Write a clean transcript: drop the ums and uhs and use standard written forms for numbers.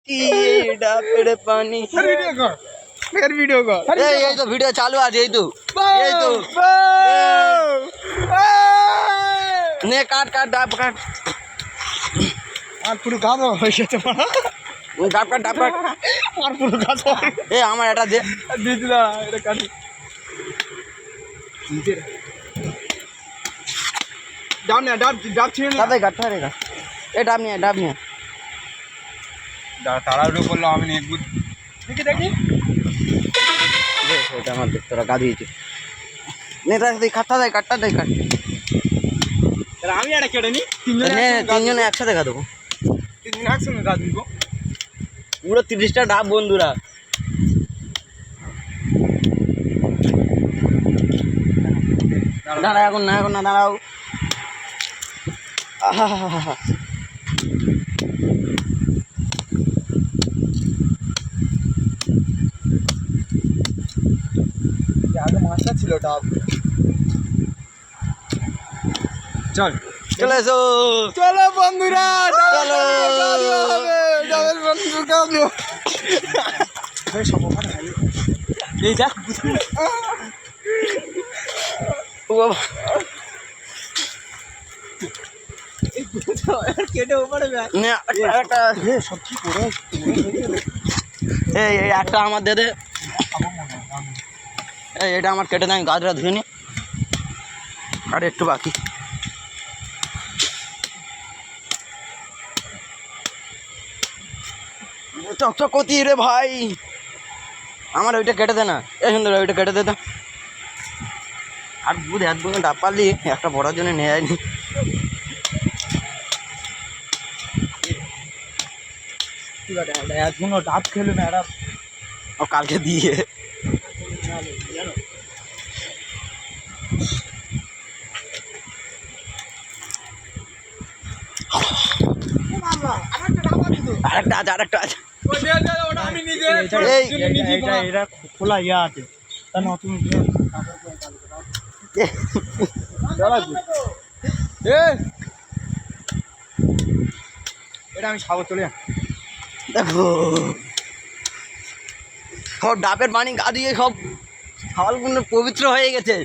কি ডাবের পানি ভিডিও কর এই তো ভিডিও চালু আছে এই তো নে কাট ডাব কাট আর পুরো গাছ হয়ে গেছে ডাব কাট আর পুরো গাছ এ আমার এটা দে দিয়ে দিলাম এটা কাটি ডাব না ডাব ছিঁড়ে না তাতে কাটতে রে এ ডাব নিয়ে তাড়াহুড়ো করলো আমি নেক দেখি ওটা আমার তোরা গা দিয়েছে নেতা কাটটা দেয় কাট আমি একটা কেটে নি তিনজনে একসাথে গা দেবো তিনজন একসঙ্গে গাছ দিব পুরো 30টা ডাব বন্ধুরা দাঁড়া এখন না দাঁড়াও আগে মাছটা ছিল ডাব চলে এসো চলো বন্ধুরা চলো ডাবের বন্ধু কাঁদলো এই যা ও বাবা কেটে উপরে নে একটা সব কি করে এই একটা আমার দে দে এই এটা আমার কেটে দেয় গাছটা ধুয়ে নি আর একটু বাকি চকচক করতি রে ভাই আমার ওইটা কেটে দে না এই সুন্দর ওইটা কেটে দে তো আর বুধ হাত বুঝে ডাব পারলি একটা বড়ার জন্য নিয়ে যায়নি এখনো ডাব খেলে না এরা ও কালকে দিয়ে আরেকটা আছে এটা খোলা ইয়া আছে তা না তুমি এটা আমি খাবো চলে দেখো সব ডাবের পানি গা দিয়ে সব ছাগলগুলো পবিত্র হয়ে গেছে